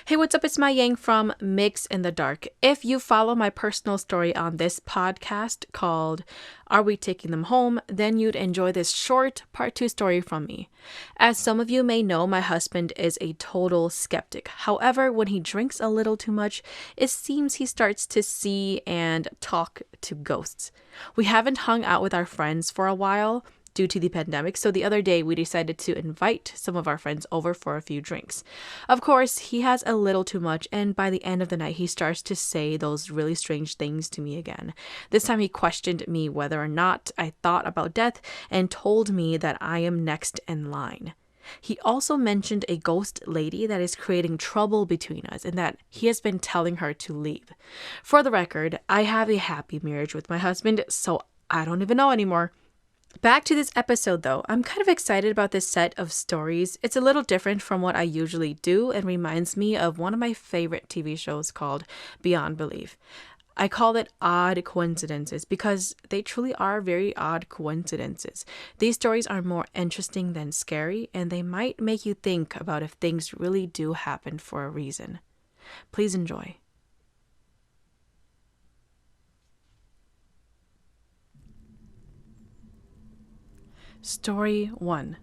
Hey, what's up? It's my Yang from Mix in the Dark. If you follow my personal story on this podcast called Are We Taking Them Home?, then you'd enjoy this short part 2 story from me. As some of you may know, my husband is a total skeptic. However, when he drinks a little too much, it seems he starts to see and talk to ghosts. We haven't hung out with our friends for a while due to the pandemic, so the other day we decided to invite some of our friends over for a few drinks. Of course, he has a little too much, and by the end of the night he starts to say those really strange things to me again. This time he questioned me whether or not I thought about death and told me that I am next in line. He also mentioned a ghost lady that is creating trouble between us and that he has been telling her to leave. For the record, I have a happy marriage with my husband, so I don't even know anymore. Back to this episode though, I'm kind of excited about this set of stories. It's a little different from what I usually do and reminds me of one of my favorite TV shows called Beyond Belief. I call it odd coincidences because they truly are very odd coincidences. These stories are more interesting than scary, and they might make you think about if things really do happen for a reason. Please enjoy. Story 1.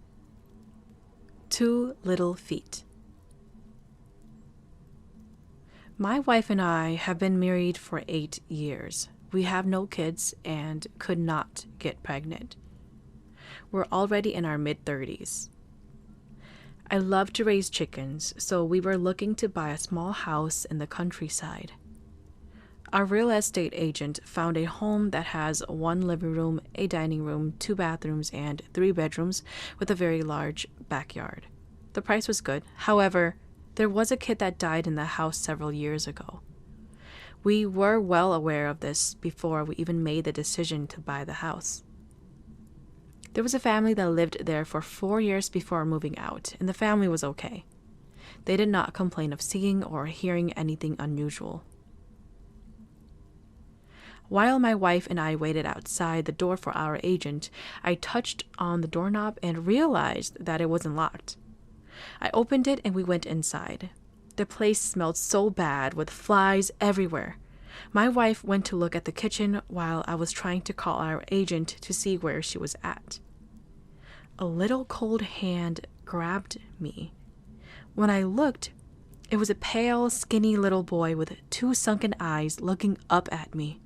2 Little Feet. My wife and I have been married for 8 years. We have no kids and could not get pregnant. We're already in our mid-30s. I love to raise chickens, so we were looking to buy a small house in the countryside. Our real estate agent found a home that has 1 living room, a dining room, 2 bathrooms, and 3 bedrooms with a very large backyard. The price was good. However, there was a kid that died in the house several years ago. We were well aware of this before we even made the decision to buy the house. There was a family that lived there for 4 years before moving out, and the family was okay. They did not complain of seeing or hearing anything unusual. While my wife and I waited outside the door for our agent, I touched on the doorknob and realized that it wasn't locked. I opened it and we went inside. The place smelled so bad with flies everywhere. My wife went to look at the kitchen while I was trying to call our agent to see where she was at. A little cold hand grabbed me. When I looked, it was a pale, skinny little boy with 2 sunken eyes looking up at me.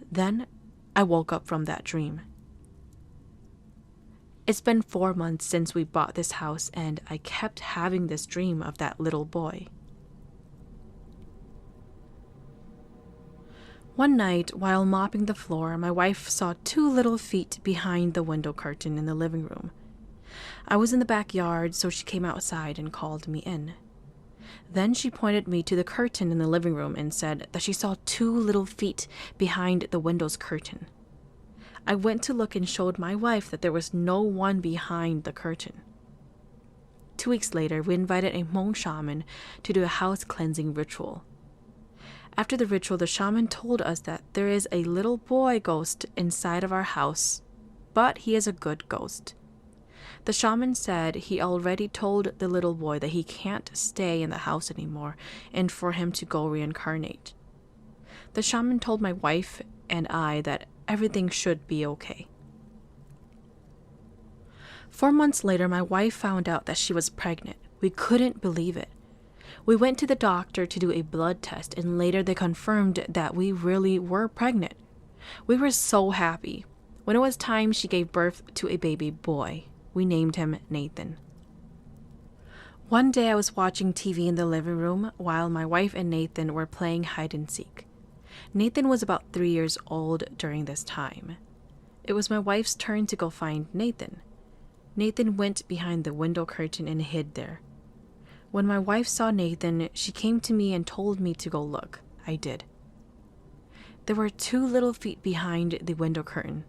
Then I woke up from that dream. It's been 4 months since we bought this house, and I kept having this dream of that little boy. One night, while mopping the floor, my wife saw 2 little feet behind the window curtain in the living room. I was in the backyard, so she came outside and called me in. Then she pointed me to the curtain in the living room and said that she saw 2 little feet behind the window's curtain. I went to look and showed my wife that there was no one behind the curtain. 2 weeks later, we invited a Hmong shaman to do a house cleansing ritual. After the ritual, the shaman told us that there is a little boy ghost inside of our house, but he is a good ghost. The shaman said he already told the little boy that he can't stay in the house anymore and for him to go reincarnate. The shaman told my wife and I that everything should be okay. 4 months later, my wife found out that she was pregnant. We couldn't believe it. We went to the doctor to do a blood test, and later they confirmed that we really were pregnant. We were so happy. When it was time, she gave birth to a baby boy. We named him Nathan. One day I was watching TV in the living room while my wife and Nathan were playing hide and seek. Nathan was about 3 years old during this time. It was my wife's turn to go find Nathan. Nathan went behind the window curtain and hid there. When my wife saw Nathan, she came to me and told me to go look. I did. There were 2 little feet behind the window curtain.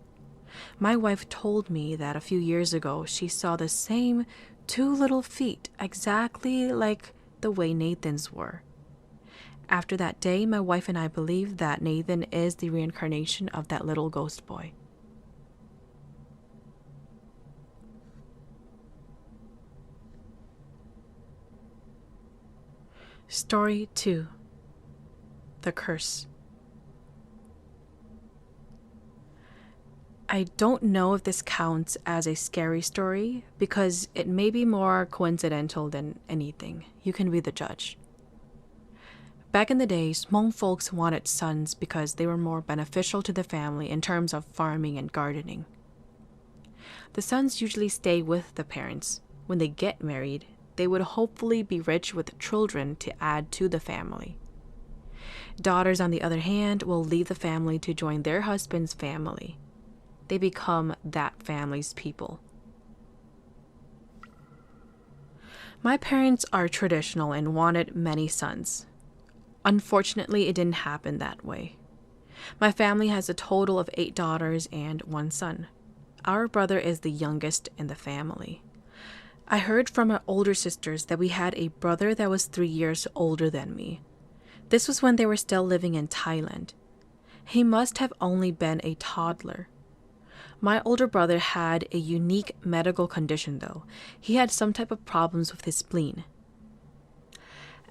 My wife told me that a few years ago she saw the same 2 little feet exactly like the way Nathan's were. After that day, my wife and I believe that Nathan is the reincarnation of that little ghost boy. Story 2. The Curse. I don't know if this counts as a scary story because it may be more coincidental than anything. You can be the judge. Back in the days, Hmong folks wanted sons because they were more beneficial to the family in terms of farming and gardening. The sons usually stay with the parents. When they get married, they would hopefully be rich with children to add to the family. Daughters, on the other hand, will leave the family to join their husband's family. They become that family's people. My parents are traditional and wanted many sons. Unfortunately, it didn't happen that way. My family has a total of 8 daughters and 1 son. Our brother is the youngest in the family. I heard from my older sisters that we had a brother that was 3 years older than me. This was when they were still living in Thailand. He must have only been a toddler. My older brother had a unique medical condition, though. He had some type of problems with his spleen.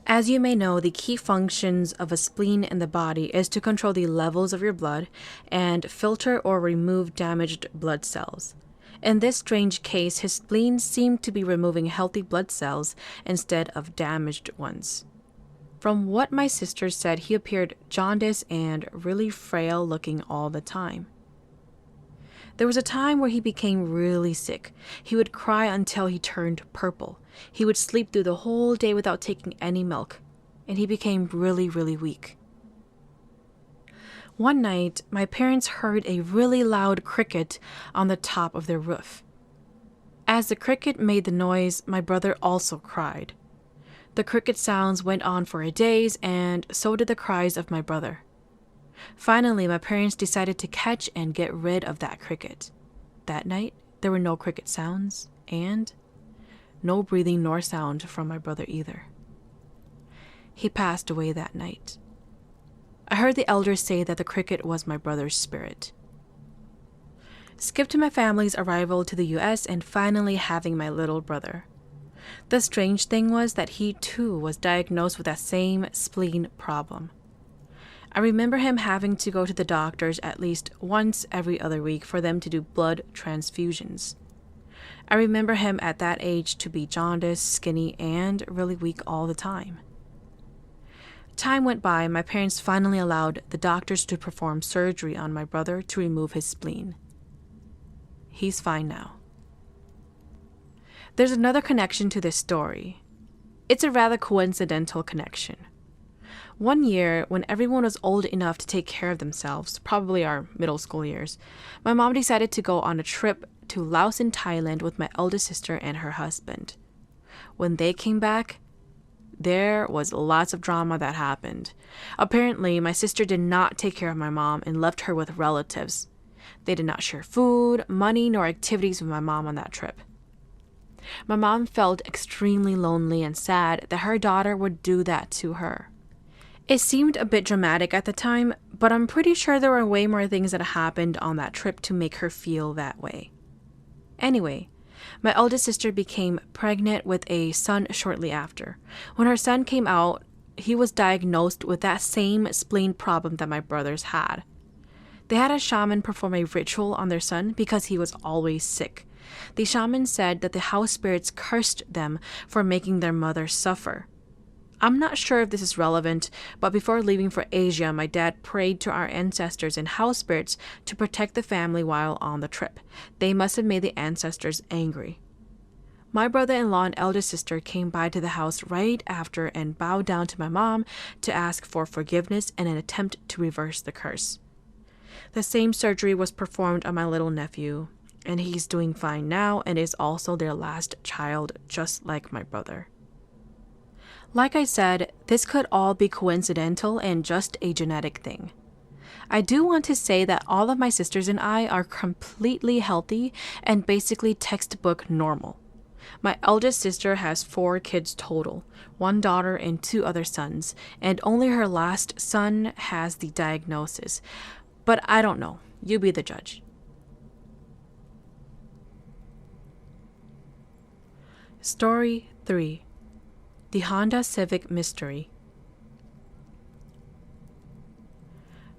As you may know, the key functions of a spleen in the body is to control the levels of your blood and filter or remove damaged blood cells. In this strange case, his spleen seemed to be removing healthy blood cells instead of damaged ones. From what my sister said, he appeared jaundiced and really frail looking all the time. There was a time where he became really sick. He would cry until he turned purple. He would sleep through the whole day without taking any milk, and he became really, really weak. One night, my parents heard a really loud cricket on the top of their roof. As the cricket made the noise, my brother also cried. The cricket sounds went on for days, and so did the cries of my brother. Finally, my parents decided to catch and get rid of that cricket. That night, there were no cricket sounds, and no breathing nor sound from my brother either. He passed away that night. I heard the elders say that the cricket was my brother's spirit. Skip to my family's arrival to the US and finally having my little brother. The strange thing was that he too was diagnosed with that same spleen problem. I remember him having to go to the doctors at least once every other week for them to do blood transfusions. I remember him at that age to be jaundiced, skinny, and really weak all the time. Time went by, and my parents finally allowed the doctors to perform surgery on my brother to remove his spleen. He's fine now. There's another connection to this story. It's a rather coincidental connection. One year, when everyone was old enough to take care of themselves, probably our middle school years, my mom decided to go on a trip to Laos in Thailand with my eldest sister and her husband. When they came back, there was lots of drama that happened. Apparently, my sister did not take care of my mom and left her with relatives. They did not share food, money, nor activities with my mom on that trip. My mom felt extremely lonely and sad that her daughter would do that to her. It seemed a bit dramatic at the time, but I'm pretty sure there were way more things that happened on that trip to make her feel that way. Anyway, my eldest sister became pregnant with a son shortly after. When her son came out, he was diagnosed with that same spleen problem that my brothers had. They had a shaman perform a ritual on their son because he was always sick. The shaman said that the house spirits cursed them for making their mother suffer. I'm not sure if this is relevant, but before leaving for Asia, my dad prayed to our ancestors and house spirits to protect the family while on the trip. They must have made the ancestors angry. My brother-in-law and eldest sister came by to the house right after and bowed down to my mom to ask for forgiveness in an attempt to reverse the curse. The same surgery was performed on my little nephew, and he's doing fine now and is also their last child, just like my brother. Like I said, this could all be coincidental and just a genetic thing. I do want to say that all of my sisters and I are completely healthy and basically textbook normal. My eldest sister has 4 kids total, 1 daughter and 2 other sons, and only her last son has the diagnosis. But I don't know. You be the judge. Story 3. The Honda Civic Mystery.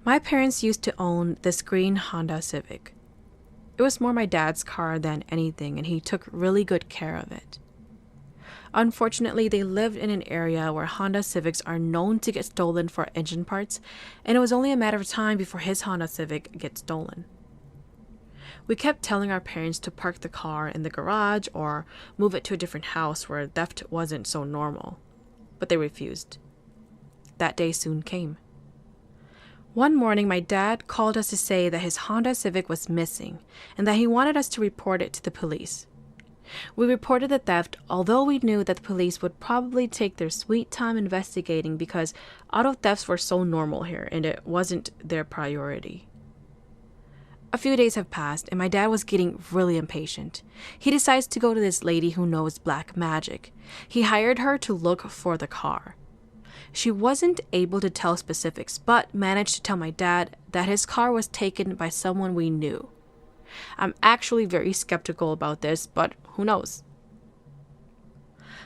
My parents used to own this green Honda Civic. It was more my dad's car than anything, and he took really good care of it. Unfortunately, they lived in an area where Honda Civics are known to get stolen for engine parts, and it was only a matter of time before his Honda Civic gets stolen. We kept telling our parents to park the car in the garage or move it to a different house where theft wasn't so normal, but they refused. That day soon came. One morning, my dad called us to say that his Honda Civic was missing and that he wanted us to report it to the police. We reported the theft, although we knew that the police would probably take their sweet time investigating because auto thefts were so normal here and it wasn't their priority. A few days have passed and my dad was getting really impatient. He decides to go to this lady who knows black magic. He hired her to look for the car. She wasn't able to tell specifics, but managed to tell my dad that his car was taken by someone we knew. I'm actually very skeptical about this, but who knows?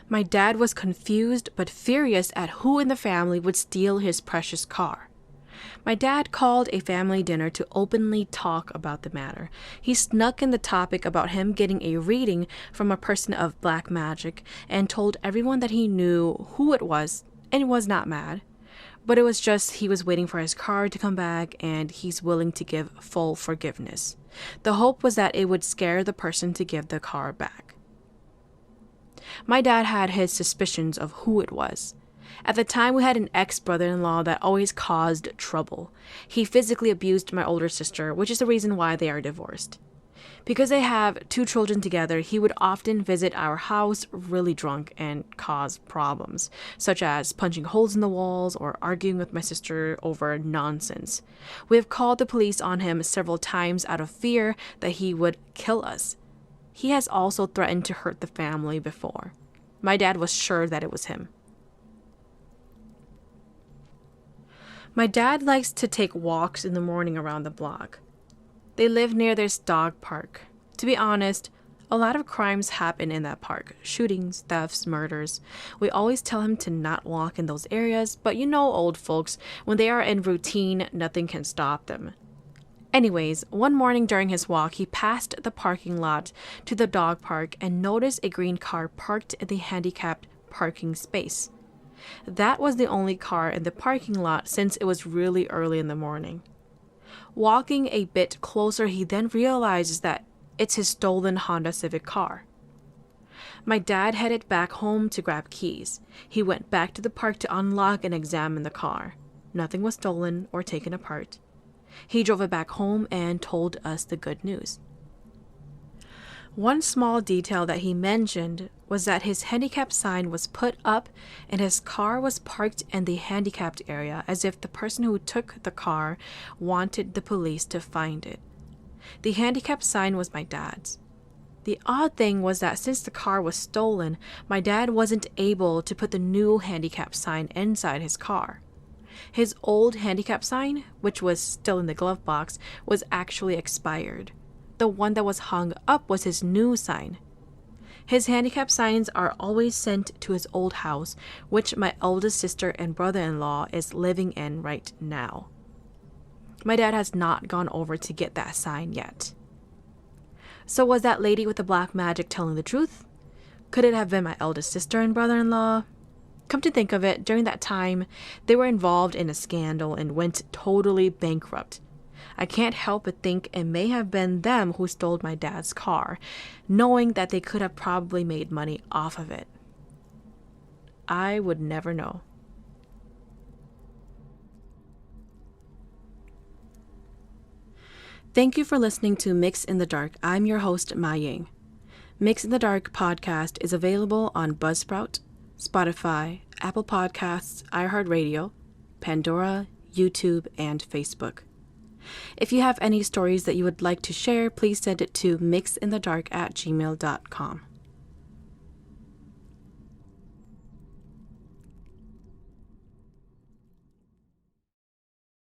My dad was confused but furious at who in the family would steal his precious car. My dad called a family dinner to openly talk about the matter. He snuck in the topic about him getting a reading from a person of black magic and told everyone that he knew who it was and was not mad. But it was just he was waiting for his car to come back and he's willing to give full forgiveness. The hope was that it would scare the person to give the car back. My dad had his suspicions of who it was. At the time, we had an ex-brother-in-law that always caused trouble. He physically abused my older sister, which is the reason why they are divorced. Because they have 2 children together, he would often visit our house really drunk and cause problems, such as punching holes in the walls or arguing with my sister over nonsense. We have called the police on him several times out of fear that he would kill us. He has also threatened to hurt the family before. My dad was sure that it was him. My dad likes to take walks in the morning around the block. They live near this dog park. To be honest, a lot of crimes happen in that park. Shootings, thefts, murders. We always tell him to not walk in those areas, but you know old folks, when they are in routine, nothing can stop them. Anyways, one morning during his walk, he passed the parking lot to the dog park and noticed a green car parked in the handicapped parking space. That was the only car in the parking lot since it was really early in the morning. Walking a bit closer, he then realizes that it's his stolen Honda Civic car. My dad headed back home to grab keys. He went back to the park to unlock and examine the car. Nothing was stolen or taken apart. He drove it back home and told us the good news. One small detail that he mentioned was that his handicap sign was put up and his car was parked in the handicapped area as if the person who took the car wanted the police to find it. The handicap sign was my dad's. The odd thing was that since the car was stolen, my dad wasn't able to put the new handicap sign inside his car. His old handicap sign, which was still in the glove box, was actually expired. The one that was hung up was his new sign. His handicap signs are always sent to his old house, which my eldest sister and brother-in-law is living in right now. My dad has not gone over to get that sign yet. So was that lady with the black magic telling the truth? Could it have been my eldest sister and brother-in-law? Come to think of it, during that time, they were involved in a scandal and went totally bankrupt. I can't help but think it may have been them who stole my dad's car, knowing that they could have probably made money off of it. I would never know. Thank you for listening to Mix in the Dark. I'm your host, Ma Ying. Mix in the Dark podcast is available on Buzzsprout, Spotify, Apple Podcasts, iHeartRadio, Pandora, YouTube, and Facebook. If you have any stories that you would like to share, please send it to mixinthedark@gmail.com.